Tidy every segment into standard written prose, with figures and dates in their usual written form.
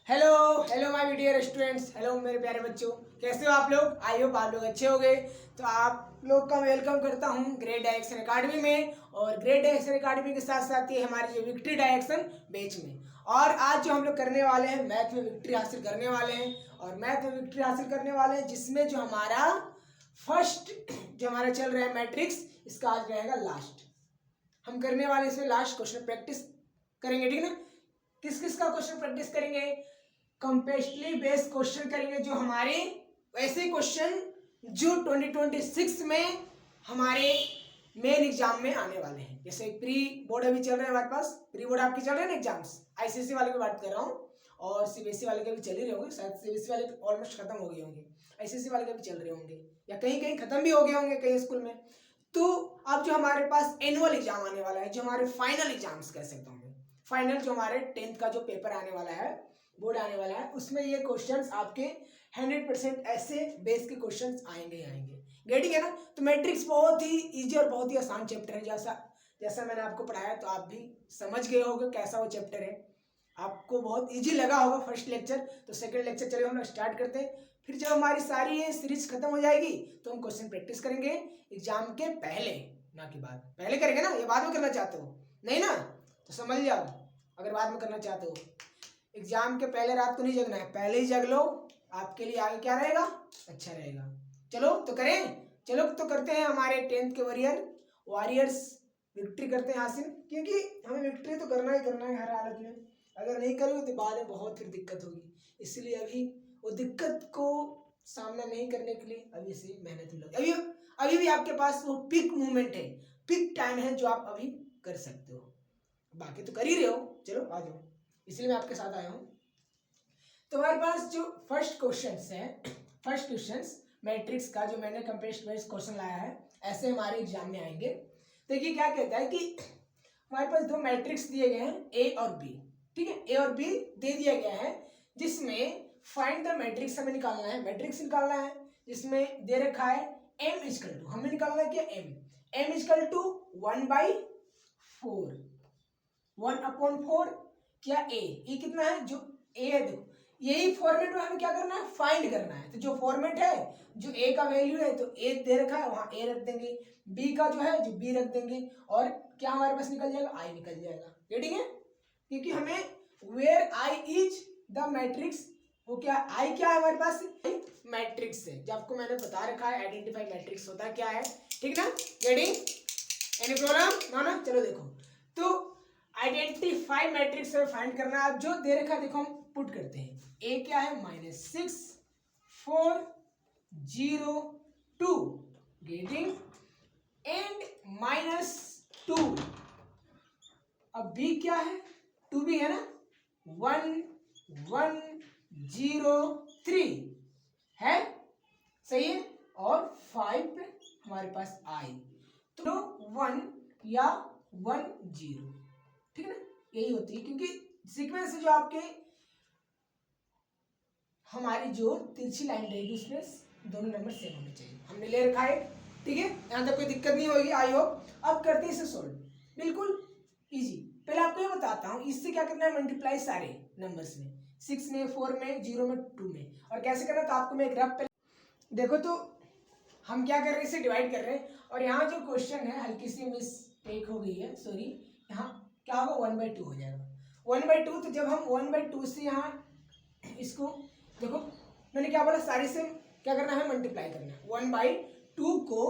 Hello hello my dear students, hello मेरे प्यारे बच्चों, कैसे हो आप लोग। आई होप आप लोग अच्छे हो गए। तो आप लोग का वेलकम करता हूँ ग्रेट डायरेक्शन एकेडमी में। और ग्रेट डायरेक्शन एकेडमी के साथ साथ ये हमारी जो विक्ट्री डायरेक्शन बैच में। और आज जो हम लोग करने वाले हैं, मैथ में विक्ट्री हासिल करने वाले हैं। और मैथ में विक्ट्री हासिल करने वाले हैं जिसमें जो हमारा फर्स्ट जो हमारा चल रहा है मैट्रिक्स, इसका आज रहेगा लास्ट। हम करने वाले इसमें लास्ट क्वेश्चन प्रैक्टिस करेंगे, ठीक ना। किस किस का क्वेश्चन प्रैक्टिस करेंगे? कंपेस्टली बेस्ड क्वेश्चन करेंगे, जो हमारे ऐसे क्वेश्चन जो 2026 में हमारे मेन एग्जाम में आने वाले हैं। जैसे प्री बोर्ड अभी चल रहे हैं हमारे पास, प्री बोर्ड आपके चल रहे हैं ना एग्जाम्स। आईसीएसई वाले की बात कर रहा हूँ, और सीबीएसई वाले के भी चल ही रहे होंगे, शायद सीबीएसई वाले ऑलमोस्ट खत्म हो गए होंगे, आईसीएसई वाले के भी चल रहे होंगे, या कहीं कहीं खत्म भी हो गए होंगे कई स्कूल में। तो अब जो हमारे पास एनुअल एग्जाम आने वाला है, जो हमारे फाइनल एग्जाम्स कह सकता हूँ, फाइनल जो हमारे 10th का जो पेपर आने वाला है, बोर्ड आने वाला है, उसमें ये क्वेश्चंस आपके 100% ऐसे बेस के क्वेश्चंस आएंगे ही आएंगे। गेटिंग है ना। तो मैट्रिक्स बहुत ही इजी और बहुत ही आसान चैप्टर है, जैसा मैंने आपको पढ़ाया, तो आप भी समझ गए होंगे कैसा वो चैप्टर है। आपको बहुत इजी लगा होगा फर्स्ट लेक्चर। तो सेकंड लेक्चर चलिए हम लोग स्टार्ट करते हैं। फिर जब हमारी सारी ये सीरीज खत्म हो जाएगी तो हम क्वेश्चन प्रैक्टिस करेंगे एग्जाम के पहले, ना कि बाद। पहले करेंगे ना, ये बाद में करना चाहते हो नहीं ना, तो समझ जाओ। अगर बाद में करना चाहते हो, एग्जाम के पहले रात को नहीं जगना है, पहले ही जग लो, आपके लिए आगे क्या रहेगा, अच्छा रहेगा। चलो तो करें, चलो तो करते हैं हमारे 10th के वॉरियर्स विक्ट्री करते हैं हासिल, क्योंकि हमें विक्ट्री तो करना ही करना है हर हालत में। अगर नहीं करोगे तो बाद में बहुत फिर दिक्कत होगी, इसलिए अभी वो दिक्कत को सामना नहीं करने के लिए अभी से मेहनत लगे। अभी भी आपके पास वो पिक मूवमेंट है, पिक टाइम है, जो आप अभी कर सकते हो। बाकी तो कर ही रहे हो, चलो आ जाओ, इसलिए मैं आपके साथ आया हूँ। तो हमारे पास जो फर्स्ट क्वेश्चन मैट्रिक्स का, जो मैंने कंपेस्ट वाइज क्वेश्चन लाया है, ऐसे हमारे एग्जाम में आएंगे। देखिए क्या कहता है कि हमारे पास दो मैट्रिक्स दिए गए हैं, ए और बी, ठीक है, ए और बी दे दिया गया है, जिसमें फाइंड द मैट्रिक्स हमें निकालना है, मैट्रिक्स निकालना है, जिसमें दे रखा है m इक्वल टू, हमें निकालना है क्या, m इक्वल टू 1/4, 1/4 क्या ए कितना है, जो ए है, देखो यही फॉर्मेट में हमें क्या करना है, फाइंड करना है। तो जो फॉर्मेट है, जो ए का वैल्यू है तो ए दे रखा है, वहां ए रख देंगे, बी का जो है जो बी रख देंगे, और क्या हमारे पास निकल जाएगा, आई निकल जाएगा। ठीक है, क्योंकि हमें where I is the matrix, वो क्या, आई क्या है हमारे पास, मैट्रिक्स है, जो आपको मैंने बता रखा है आइडेंटिफाई मैट्रिक्स होता क्या है, ठीक ना। गेटिंग एनी प्रॉब्लम ना। चलो देखो, तो आइडेंटिफाई मैट्रिक्स में फाइंड करना है। जो दे रखा है देखो, हम पुट करते हैं, ए क्या है, -6 4 0 2, गेटिंग एंड -2। अब बी क्या है, 2 भी है ना, 1 1 0 3 है, सही है, और 5 पे हमारे पास आई, तो 1 या 1 0, ठीक है ना, यही होती है, क्योंकि सीक्वेंस से जो आपके हमारी जो तिरछी लाइन रहेगी उसमें दोनों नंबर सेम होने चाहिए, हमने ले रखा है, ठीक है, यहां तक कोई दिक्कत नहीं होगी, आई होप। अब करते हैं इसे सोल्व, बिल्कुल इजी। पहले आपको ये बताता हूं, इससे क्या करना है, मल्टीप्लाई सारे नंबर्स में, 6 में, 4 में, 0 में, 2 में, और कैसे करना, तो आपको मैं एक रफ देखो, तो हम क्या कर रहे हैं, इसे डिवाइड कर रहे हैं, और यहाँ जो क्वेश्चन है हल्की सी मिस्टेक हो गई है, सॉरी, यहाँ क्या होगा, 1/2 हो जाएगा, 1/2। तो जब हम 1/2 से यहाँ इसको देखो, मैंने क्या बोला, सारी से क्या करना है, मल्टीप्लाई करना है। 1/2 को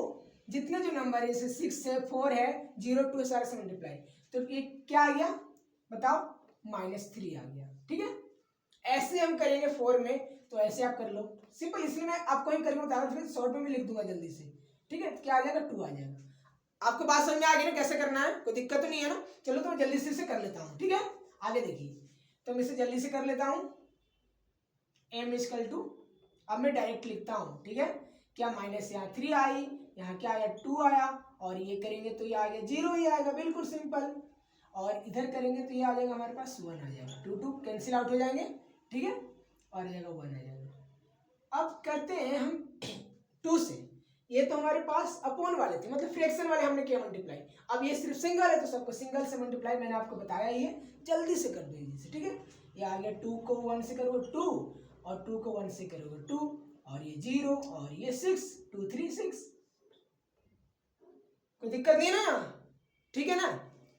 जितने जो नंबर है, जैसे 6 है, 4 है, 0 2 है, सारे से मल्टीप्लाई, तो ये क्या आ गया बताओ, -3 आ गया, ठीक है। ऐसे हम करेंगे 4 में, तो ऐसे आप कर लो, सिंपल, इसलिए मैं आपको ही करके बता रहा हूँ, फिर शॉर्ट में भी लिख दूंगा जल्दी से, ठीक है। क्या आ जाएगा, 2 आ जाएगा। आपको बात समझ में आ गई ना कैसे करना है, कोई दिक्कत तो नहीं है ना। चलो तो मैं जल्दी से इसे कर लेता हूँ, ठीक है, आगे देखिए। तो मैं इसे जल्दी से कर लेता हूँ, m इक्वल टू, अब मैं डायरेक्ट लिखता हूँ, ठीक है, क्या माइनस यहाँ 3 आई, यहाँ क्या आया, 2 आया, और ये करेंगे तो ये आ गया 0 ही आएगा, बिल्कुल सिंपल, और इधर करेंगे तो ये आ जाएगा हमारे पास 1 आ जाएगा, 2 2 कैंसिल आउट हो जाएंगे, ठीक है, और आ जाएगा 1 आ जाएगा। अब करते हैं हम 2 से, ये तो हमारे पास अपॉन वाले थे, मतलब फ्रैक्शन वाले हमने किया मल्टीप्लाई, अब ये सिर्फ सिंगल है तो सबको सिंगल से मल्टीप्लाई, मैंने आपको बताया ही है, जल्दी से कर दो इजी से, ठीक है। ये आ गया 2 को 1 से करोगे 2 और 2 को 1 से करोगे 2 और ये 0 और ये 6 2 3 6। कोई दिक्कत नहीं है ना यहाँ, ठीक है ना।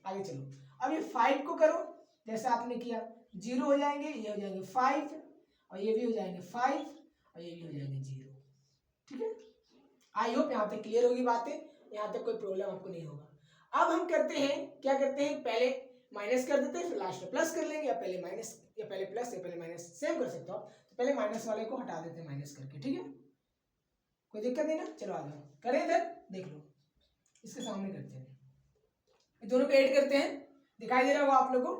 आगे चलो, अब ये 5 को करो जैसा आपने किया, 0 हो जाएंगे, ये हो जाएंगे 5 और ये भी हो जाएंगे 5 और ये भी हो जाएंगे 0, ठीक है। आई होप यहाँ तक क्लियर होगी बातें, यहाँ तक कोई प्रॉब्लम आपको नहीं होगा। अब हम करते हैं, क्या करते हैं, पहले माइनस कर देते हैं फिर लास्ट में प्लस कर लेंगे, या पहले माइनस या पहले प्लस या पहले माइनस, सेम कर सकते हो आप। तो पहले माइनस वाले को हटा देते हैं माइनस करके, ठीक है, कोई दिक्कत नहीं ना। चलो आ जाओ, करें इधर देख लो, इसके सामने करते हैं, दोनों को ऐड करते हैं, दिखाई दे रहा होगा आप लोगों को।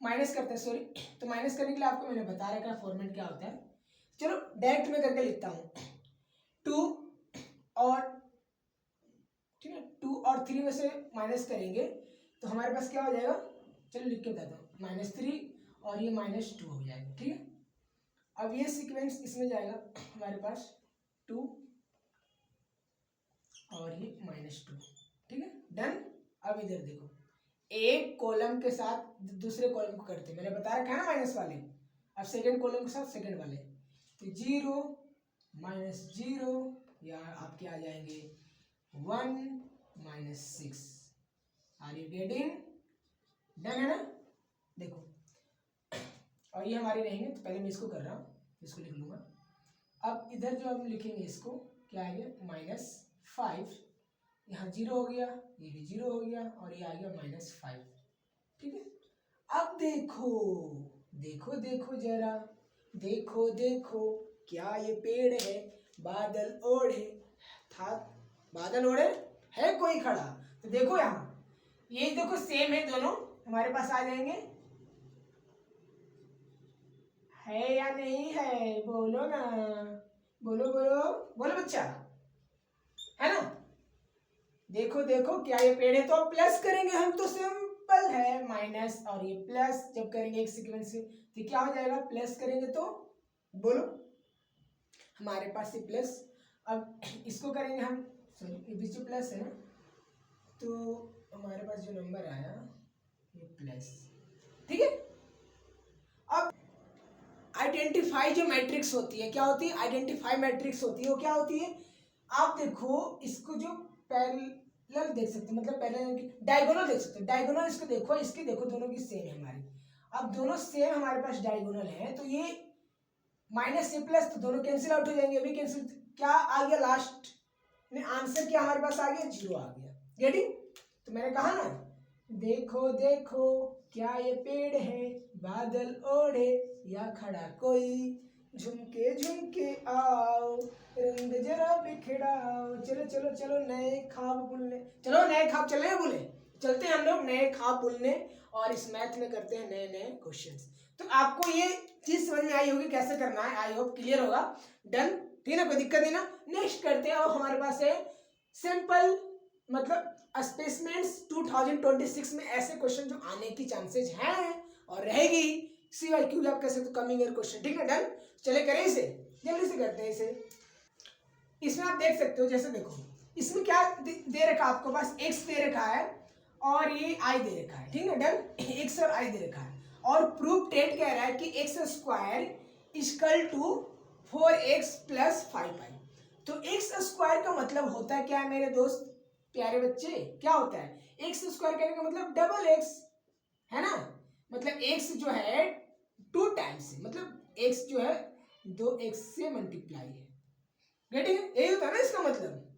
माइनस करते हैं, सॉरी, तो माइनस करने के लिए आपको मैंने बता रखा है फॉर्मेट क्या होता है। चलो डायरेक्ट में करके लिखता हूँ, 2 और, ठीक है, 2 और 3 में से माइनस करेंगे तो हमारे पास क्या हो जाएगा, चलो लिख के बताता हूँ, -3 और ये -2 हो जाएगा, ठीक है। अब ये सीक्वेंस इसमें जाएगा हमारे पास 2 और ये -2, ठीक है, डन। अब इधर देखो, एक कॉलम के साथ दूसरे कॉलम को करते हैं, मैंने बता रखा है ना माइनस वाले। अब सेकंड कॉलम के साथ सेकंड वाले, तो 0 -0 या आपके आ जाएंगे 1 -6। आर यू गेटिंग, डन है ना। देखो, और ये हमारे रहेंगे, तो पहले मैं इसको कर रहा हूँ, इसको लिख लूंगा। अब इधर जो हम लिखेंगे इसको क्या आएगा, -5, यहाँ 0 हो गया, ये भी 0 हो गया और ये आ गया -5, ठीक है। अब देखो देखो देखो जरा, देखो देखो क्या ये पेड़ है, बादल ओढ़े था, बादल ओढ़े है कोई खड़ा। तो देखो यहाँ ये देखो सेम है, दोनों हमारे पास आ जाएंगे, है या नहीं है, बोलो ना, बोलो बोलो बोलो बच्चा, है ना। देखो देखो क्या ये पेड़ है, तो अब प्लस करेंगे हम, तो सिंपल है, माइनस और ये प्लस जब करेंगे एक सीक्वेंस से तो क्या हो जाएगा, प्लस करेंगे तो बोलो हमारे पास ये प्लस। अब इसको करेंगे हम, सॉरी ये बीच में प्लस है ना, तो हमारे पास जो नंबर आया ये प्लस, ठीक है। अब आइडेंटिफाई जो मैट्रिक्स होती है, क्या होती है, आइडेंटिफाई मैट्रिक्स होती है, वो क्या होती है, आप देखो इसको जो पैरेलल देख सकते हैं, मतलब पैरेलल डायगोनल देख सकते हैं, डायगोनल इसको देखो, इसके देखो, दोनों की सेम है हमारी। अब दोनों सेम हमारे पास डायगोनल है, तो ये माइनस से प्लस, तो दोनों कैंसिल आउट हो जाएंगे, अभी कैंसिल, क्या आ गया लास्ट में आंसर, क्या हमारे पास आ गया, 0 आ गया, गेटिंग। तो मैंने कहा ना, देखो देखो क्या ये पेड़ है, बादल ओढ़े या खड़ा कोई, झुमके झुमके आओ, रंग जरा बिखराओ, चलो चलो चलो नए ख्वाब बुनने, चलो नए ख्वाब चले बोले, चलते हैं हम लोग नए ख्वाब बुनने, और इस मैथ में करते हैं नए नए क्वेश्चंस। तो आपको ये चीज समझ में आई होगी कैसे करना है, आई होप क्लियर होगा, डन, ठीक है, कोई दिक्कत नहीं ना। नेक्स्ट करते हैं, और हमारे पास है सिंपल, मतलब स्पेसमेंट्स 2026 में ऐसे क्वेश्चन जो आने की चांसेस हैं और रहेगी, CYQ आप कह सकते हो कमिंग ईयर क्वेश्चन, ठीक है, डन। चले करें इसे, जल्दी से करते हैं इसे। इसमें आप देख सकते हो, जैसे देखो इसमें क्या दे रखा है आपको पास, x दे रखा है और ये i दे रखा है, ठीक है, डन, x और i दे रखा है, और प्रूफ टेट कह रहा है कि x² equal to 4x + 5i। तो x² का मतलब होता है क्या है मेरे दोस्त प्यारे बच्चे, क्या होता है, x² कहने का मतलब डबल x है ना, मतलब x जो है 2 टाइम्स है, मतलब x जो है 2x से मल्टीप्लाई है, गेटिंग, यही होता है ना इसका मतलब,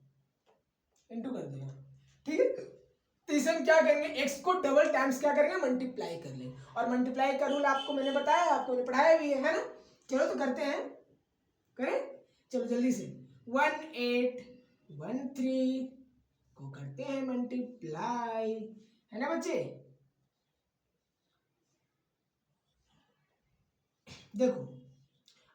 इनटू कर देना, ठीक है। तो इसे हम क्या करेंगे, x को डबल टाइम्स क्या करेंगे, मल्टीप्लाई कर लेंगे, और मल्टीप्लाई का रूल आपको मैंने बताया, आपको मैंने पढ़ाया भी है ना। चलो तो करते हैं, करें, चलो जल्दी से, 1813 को करते हैं मल्टीप्लाई, है ना बच्चे। देखो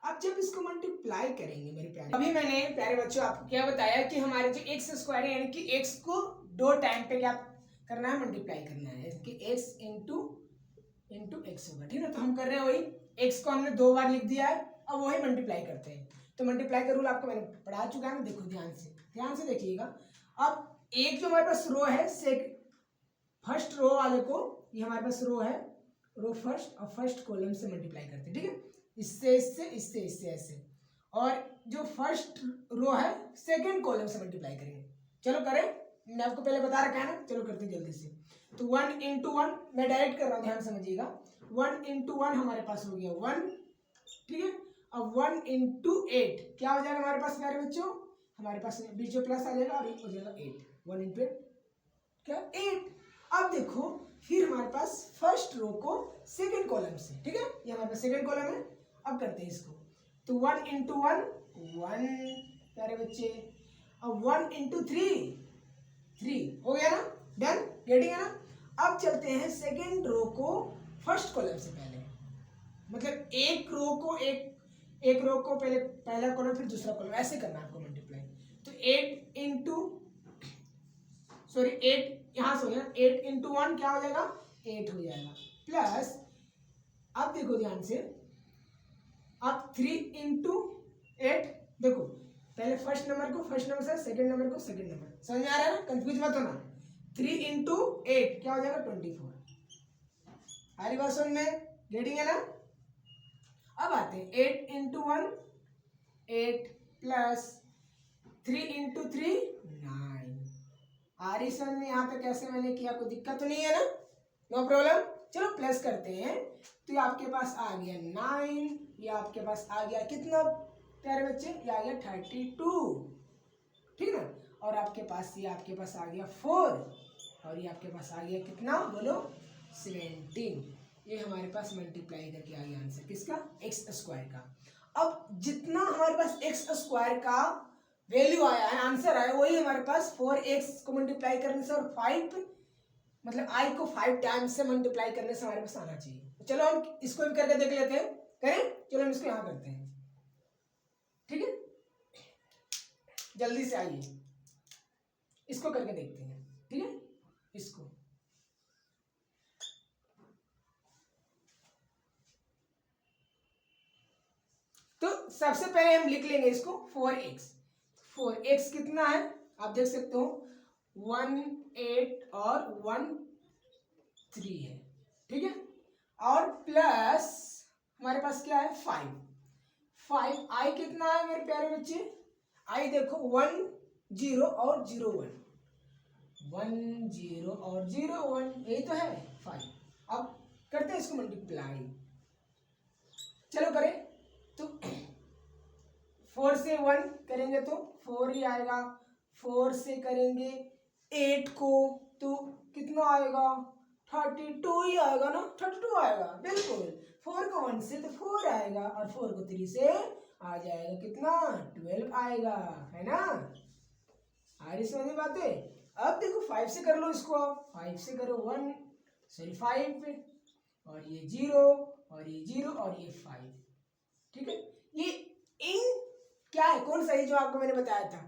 अब जब इसको मल्टीप्लाई करेंगे मेरे प्यारे, अभी मैंने प्यारे बच्चों आपको क्या बताया कि हमारे जो x² है, यानी कि x को 2 टाइम पे क्या करना है, मल्टीप्लाई करना है, कि x इंटू x होगा, ठीक है। तो हम कर रहे हैं वही, x को हमने 2 बार लिख दिया है, अब वही मल्टीप्लाई करते हैं। तो मल्टीप्लाई का रूल आपको मैंने पढ़ा चुका है ना, देखो ध्यान से देखिएगा। अब एक जो हमारे पास रो है, फर्स्ट रो वाले को, ये हमारे पास रो है, रो फर्स्ट और फर्स्ट कॉलम से मल्टीप्लाई करते हैं, ठीक है, इससे इससे इससे इससे ऐसे, और जो फर्स्ट रो है सेकंड कॉलम से मल्टीप्लाई करेंगे। चलो करें, मैंने आपको पहले बता रखा है ना, चलो करते हैं जल्दी से। तो 1 इंटू 1 मैं डायरेक्ट कर रहा हूँ, ध्यान समझिएगा। 1 इंटू 1 हमारे पास हो गया 1, ठीक है। अब 1 इंटू 8 क्या हो जाएगा हमारे पास प्यारे बच्चों, हमारे पास बीच में प्लस आ जाएगा और हो जाएगा 8। 1 इंटू 8 क्या 8। अब देखो फिर हमारे पास फर्स्ट रो को सेकंड कॉलम से, ठीक है, ये हमारे पास सेकंड कॉलम है। अब करते हैं इसको, तो 1 इंटू 1 1 प्यारे बच्चे, अब 1 इंटू 3 3 हो गया ना, डन, गेटिंग है ना। अब चलते हैं सेकंड रो को फर्स्ट कॉलम से पहले, मतलब एक रो को पहले पहला कॉलम फिर दूसरा कॉलम, ऐसे करना है आपको मल्टीप्लाई। तो 8 इंटू 8 यहाँ से हो गया, 8 इंटू 1 क्या हो जाएगा 8 हो जाएगा, प्लस अब देखो ध्यान से, अब 3 इंटू 8, देखो पहले फर्स्ट नंबर को फर्स्ट नंबर से, सेकंड नंबर को सेकंड नंबर, समझ में आ रहा है ना, कंफ्यूज मत होना। 3 इंटू 8 क्या हो जाएगा 24। आ रही बात समझ में, गेटिंग है ना। अब आते हैं 8 इंटू 1 8 प्लस 3 इंटू 3 9। आ रही समझ में यहाँ पे कैसे मैंने किया, कोई दिक्कत तो नहीं है ना, नो प्रॉब्लम। चलो प्लस करते हैं, तो ये आपके पास आ गया 9, ये आपके पास आ गया कितना प्यारे बच्चे, ये आ गया 32, ठीक ना। और आपके पास ये आपके पास आ गया 4, और ये आपके पास आ गया कितना बोलो 17। ये हमारे पास मल्टीप्लाई करके आ गया आंसर किसका, एक्स स्क्वायर का। अब जितना हमारे पास एक्स स्क्वायर का वैल्यू आया है, आंसर आया, वही हमारे पास 4x को मल्टीप्लाई करने से और 5 मतलब i को 5 टाइम्स से मल्टीप्लाई करने से हमारे पास आना चाहिए। तो चलो हम इसको भी करके देख लेते हैं, करें, चलो हम इसको यहाँ करते हैं, ठीक है, जल्दी से आइए इसको करके देखते हैं, ठीक है। इसको तो सबसे पहले हम लिख लेंगे इसको 4x कितना है आप देख सकते हो, 1 8 और 1 3 है, ठीक है, और प्लस हमारे पास क्या है 5 आई कितना है मेरे प्यारे बच्चे, आई देखो 1 0 और 0 1 1 0 और 0 1, यही तो है 5। अब करते हैं इसको मल्टीप्लाई, चलो करें, तो 4 से 1 करेंगे तो 4 ही आएगा, 4 से करेंगे 8 को तो कितना आएगा 32 ही आएगा ना, 32 आएगा बिल्कुल। 4 को 1 से तो 4 आएगा, और 4 को 3 से आ जाएगा कितना 12 आएगा, है ना। आ रही समझ में बातें। अब देखो 5 से कर लो इसको, 5 से करो 1 सॉरी 5 और ये 0 और ये 0 और ये 5, ठीक है। ये इन क्या है, कौन सा है जो आपको मैंने बताया था,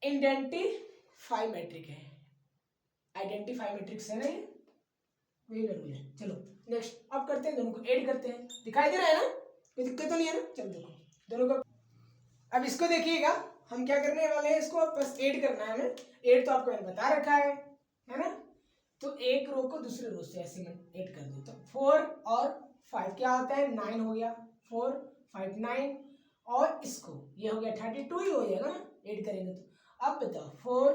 आइडेंटिफाई मैट्रिक है, आइडेंटिफाई मैट्रिक्स है ना, ये वही रूल है। चलो नेक्स्ट, अब करते हैं दोनों को ऐड करते हैं, दिखाई दे रहा है ना, कोई दिक्कत तो नहीं है ना। चलो देखो दोनों को, अब इसको देखिएगा, हम क्या करने वाले हैं, इसको बस ऐड करना है हमें, ऐड तो आपको मैंने बता रखा है ना। तो एक रो को दूसरे रो से ऐसे में ऐड कर दो, तो 4 और 5 क्या होता है 9 हो गया, 4 5 9, और इसको ये हो गया 32 ही हो जाएगा ना ऐड करेंगे तो। अब बताओ 4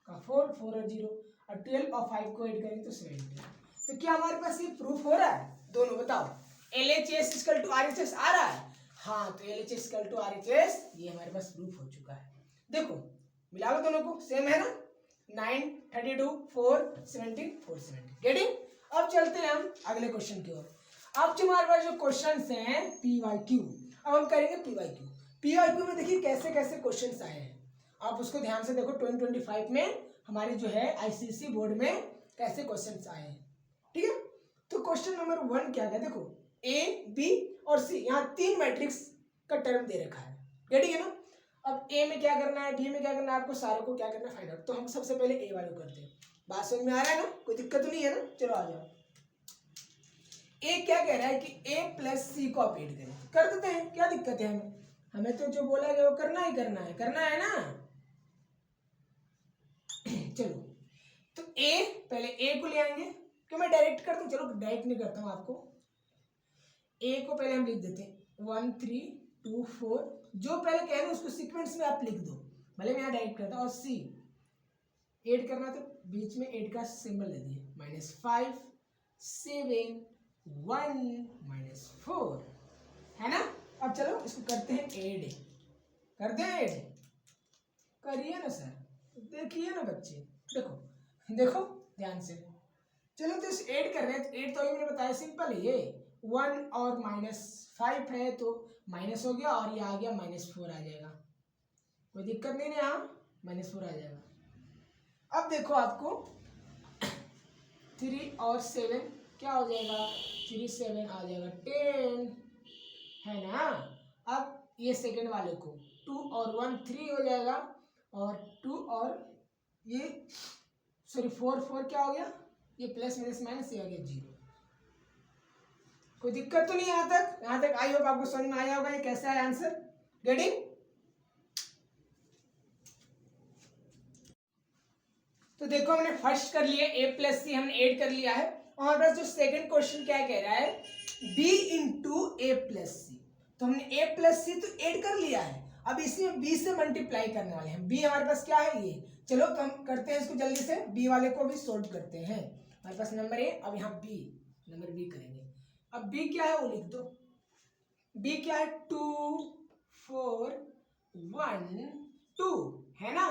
का 4 4 और 0 और 12 और 5 को ऐड करेंगे तो 17। तो क्या हमारे पास ये प्रूफ हो रहा है दोनों, बताओ LHS इक्वल टू RHS आ रहा है, हाँ तो LHS इक्वल टू RHS ये हमारे पास प्रूफ हो चुका है। देखो मिला लो दोनों को, सेम है ना, 9 32 4 17 4 17, गेटिंग। अब चलते हैं हम अगले क्वेश्चन की ओर। अब जो हमारे पास जो क्वेश्चंस हैं PYQ, अब हम करेंगे PYQ में देखिए कैसे कैसे क्वेश्चंस आए हैं, आप उसको ध्यान से देखो। 2025 में हमारे जो है ICSE बोर्ड में कैसे क्वेश्चंस आए हैं, ठीक है। तो क्वेश्चन नंबर 1 क्या है, देखो A B और C, यहाँ 3 मैट्रिक्स का टर्म दे रखा है, गेटिंग है ना। अब A में क्या करना है, B में क्या करना है, आपको सारों को क्या करना है फाइंड आउट। तो हम सबसे पहले A वाले करते हैं, बात समझ में आ रहा है ना, कोई दिक्कत तो नहीं है ना। चलो आ जाओ, A क्या कह रहा है कि A प्लस C को आप ऐड करें, कर देते हैं, क्या दिक्कत है हमें तो जो बोला गया वो करना ही करना है ना। चलो तो A, पहले A को ले आएंगे, क्यों मैं डायरेक्ट करता हूँ, चलो डायरेक्ट नहीं करता हूँ आपको। ए को पहले हम लिख देते हैं 1 3 2 4, जो पहले कह रहे उसको सीक्वेंस में आप लिख दो, भले मैं यहाँ डायरेक्ट करता हूँ। और सी ऐड करना तो बीच में ऐड का सिंबल दे दिए, -5 7 1 -4, है ना। अब चलो इसको करते हैं ऐड, करते हैं ऐड, करिए ना सर, देखिए ना बच्चे, देखो देखो ध्यान से। चलो तो इस ऐड कर रहे हैं, ऐड तो अभी मैंने बताया सिंपल है, ये 1 और -5 है तो माइनस हो गया, और ये आ गया -4 आ जाएगा, कोई दिक्कत नहीं है, यहाँ -4 आ जाएगा। अब देखो आपको 3 और 7 क्या हो जाएगा, 3 7 आ जाएगा 10, है ना। अब ये सेकंड वाले को 2 और 1 3 हो जाएगा, और 2 और ये सॉरी 4 4 क्या हो गया, ये प्लस माइनस माइनस ये आ गया 0। कोई दिक्कत तो नहीं यहाँ तक, यहाँ तक आई होप आपको समझ में आया होगा ये कैसा है आंसर, गेटिंग। तो देखो हमने फर्स्ट कर लिया a+c, हमने ऐड कर लिया है। और हमारे पास जो सेकंड क्वेश्चन क्या कह रहा है, b इंटू a+c, तो हमने a+c तो ऐड कर लिया है, अब इसी में b से मल्टीप्लाई करने वाले हैं। b हमारे पास क्या है ये, चलो तो हम करते हैं इसको जल्दी से, b वाले को भी सोल्व करते हैं। हमारे पास नंबर a, अब यहाँ b नंबर b करेंगे। अब b क्या है वो लिख दो, b क्या है 2 4 1 2, है ना,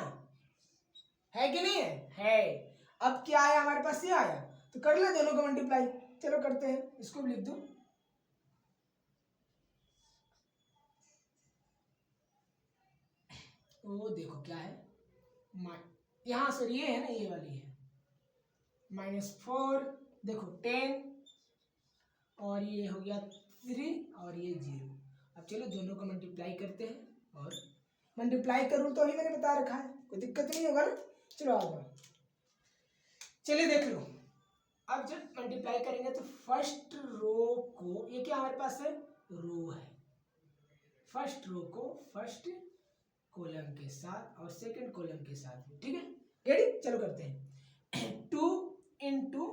है कि नहीं है। अब क्या आया हमारे पास, ये आया, तो कर ले दोनों को मल्टीप्लाई, चलो करते हैं, इसको भी लिख दो। वो देखो क्या है, यहाँ से ये है ना, ये वाली है -4, देखो 10, और ये हो गया 3 और ये 0। अब चलो दोनों को मल्टीप्लाई करते हैं, और मल्टीप्लाई करूँ तो अभी मैंने बता रखा है, कोई दिक्कत नहीं होगा ना। चलो आ जाओ, चलिए देख लो। अब जब मल्टीप्लाई करेंगे तो फर्स्ट रो को, ये क्या हमारे पास है, रो है, फर्स्ट रो को फर्स्ट कॉलम के साथ और सेकंड कॉलम के साथ, ठीक है रेडी। चलो करते हैं 2 इंटू,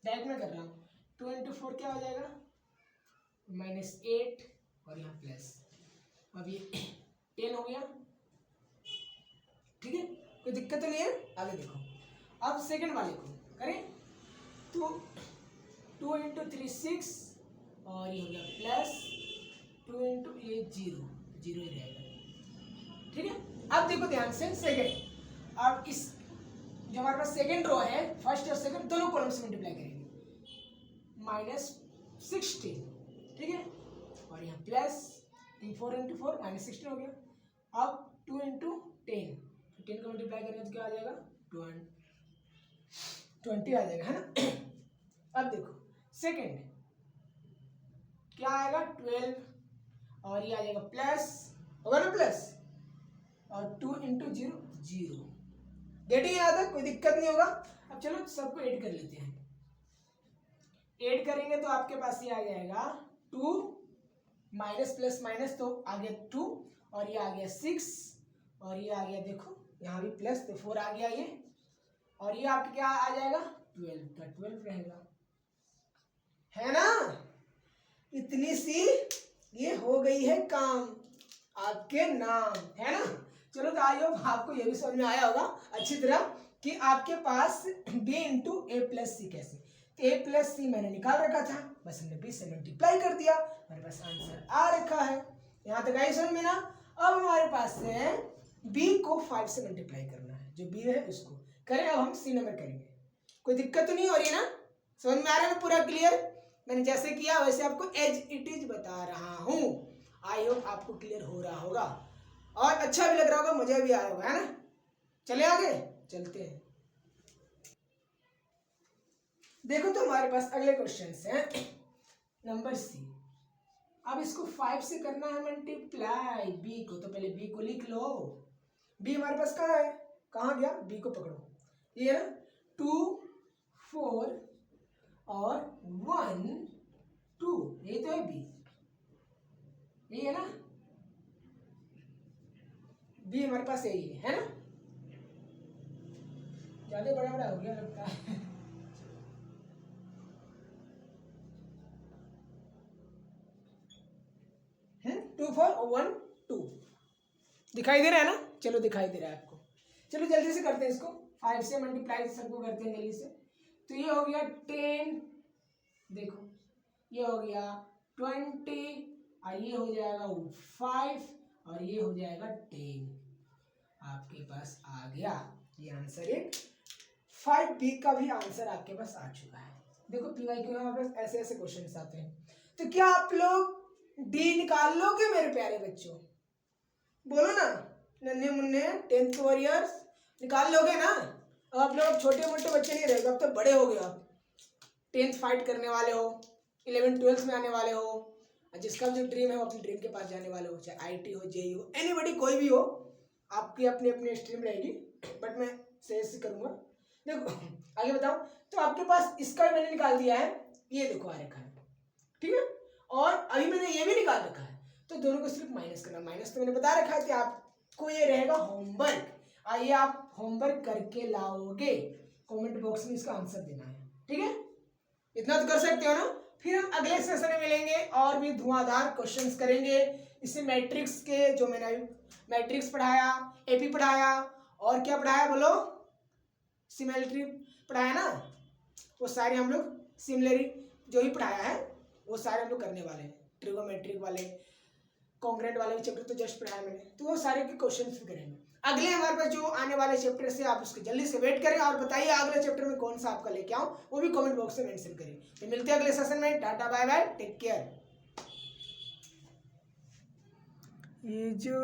डायरेक्ट में कर रहा हूँ, 2 इंटू 4 क्या हो जाएगा, -8, और यहाँ प्लस, अब ये 10 हो गया, ठीक है, कोई दिक्कत तो नहीं है। आगे देखो, अब सेकंड वाले को करें तो 2 इंटू 3 6, और ये हो गया प्लस 2 इंटू ये 0 ही रहेगा, ठीक है। अब देखो ध्यान से सेकंड, अब इस जो हमारे पास सेकंड रो है, फर्स्ट और सेकंड दोनों कॉलम से मल्टीप्लाई करेंगे, -16, ठीक है, और यहाँ प्लस 4 इंटू 4 -16 हो गया। अब 2 इंटू 10, 10 को मल्टीप्लाई करेंगे तो क्या आ जाएगा, 20 आ जाएगा, है ना। अब देखो सेकंड क्या आएगा, 12, और ये आ जाएगा प्लस, होगा ना प्लस, और 2 इंटू 0 0, गेटिंग याद है, कोई दिक्कत नहीं होगा। अब चलो सबको ऐड कर लेते हैं, ऐड करेंगे तो आपके पास ये आ जाएगा 2 माइनस प्लस माइनस, तो आ गया 2, और ये आ गया 6, और ये आ गया देखो यहाँ भी प्लस, तो 4 आ गया ये, और ये आपके क्या आ जाएगा 12 का 12 रहेगा, है ना। इतनी सी ये हो गई है काम आपके नाम, है ना। चलो तो आई होप आपको ये भी समझ में आया होगा अच्छी तरह कि आपके पास b इंटू a+c कैसे, तो a+c मैंने निकाल रखा था, बस हमने b से मल्टीप्लाई कर दिया, हमारे पास आंसर आ रखा है। यहाँ तक आई समझ में ना। अब हमारे पास है b को 5 से मल्टीप्लाई करना है, जो b है उसको करें, अब हम c नंबर करेंगे, कोई दिक्कत तो नहीं हो रही ना, समझ में आ रहा है ना, पूरा क्लियर। मैंने जैसे किया वैसे आपको एज इट इज बता रहा हूँ, आई होप आपको क्लियर हो रहा होगा और अच्छा भी लग रहा होगा, मजा भी आया होगा, है ना। चले आगे चलते हैं, देखो तो हमारे पास अगले क्वेश्चन हैं नंबर सी। अब इसको 5 से करना है मल्टीप्लाई बी को, तो पहले बी को लिख लो, बी हमारे पास कहाँ है, कहाँ गया, बी को पकड़ो, ये है 2 4 और 1 2, यही तो है बी, यही है ना, बी हमारे पास यही है ना, ज्यादा बड़ा बड़ा हो गया लगता है 4 और 1 2। दिखाई दे रहा है ना? चलो दिखाई दे रहा है आपको। चलो जल्दी से करते हैं इसको, 5 से मल्टीप्लाई सबको करते हैं जल्दी से। तो ये हो गया 10, देखो ये हो गया 20 और ये हो जाएगा 5 और ये हो जाएगा 10। आपके पास आ गया ये आंसर। एक 5B का भी आंसर आपके पास आ चुका है। देखो PYQ में हमारे पास ऐसे ऐसे क्वेश्चन आते हैं। तो क्या आप लोग डी निकाल लोगे मेरे प्यारे बच्चों? बोलो ना, नन्हे मुन्ने 10th वॉरियर्स निकाल लोगे ना? अब आप लोग छोटे मोटे बच्चे नहीं रहे, अब तो बड़े हो गए, आप 10th फाइट करने वाले हो, 11th 12th में आने वाले हो, जिसका जो ड्रीम है वो अपनी ड्रीम के पास जाने वाले हो, चाहे IT हो, JEE हो, एनीबॉडी कोई भी हो, आपकी अपनी अपनी स्ट्रीम रहेगी, बट मैं सजेस्ट करूंगा। देखो आगे बताओ। तो आपके पास इसका भी मैंने निकाल दिया है, ये देखो आ रखा है, ठीक है, और अभी मैंने ये भी निकाल रखा है। तो दोनों को सिर्फ माइनस करना। माइनस तो मैंने बता रखा है कि आपको ये रहेगा होमवर्क, आइए आप होमवर्क करके लाओगे, कमेंट बॉक्स में इसका आंसर देना है, ठीक है? इतना तो कर सकते हो ना? फिर हम अगले सेशन में मिलेंगे और भी धुआंधार क्वेश्चंस करेंगे। इससे मैट्रिक्स के जो मैंने मैट्रिक्स पढ़ाया, AP पढ़ाया, और क्या पढ़ाया बोलो? सिमिलरिटी पढ़ाया ना, वो सारे हम लोग सिमिलरी जो ही पढ़ाया है वो सारे हम लोग करने वाले हैं। ट्रिगोमेट्रिक वाले, कॉन्ग्रेंट वाले चैप्टर तो जस्ट पढ़ाया मैंने, तो वो सारे के क्वेश्चंस भी करेंगे। अगले हमारे पास जो आने वाले चैप्टर से आप उसके जल्दी से वेट करें और बताइए अगले चैप्टर में कौन सा आपका लेके आऊं, वो भी कमेंट बॉक्स में मेंशन करें। तो मिलते हैं अगले सेशन में। Tata bye bye, take care. ये जो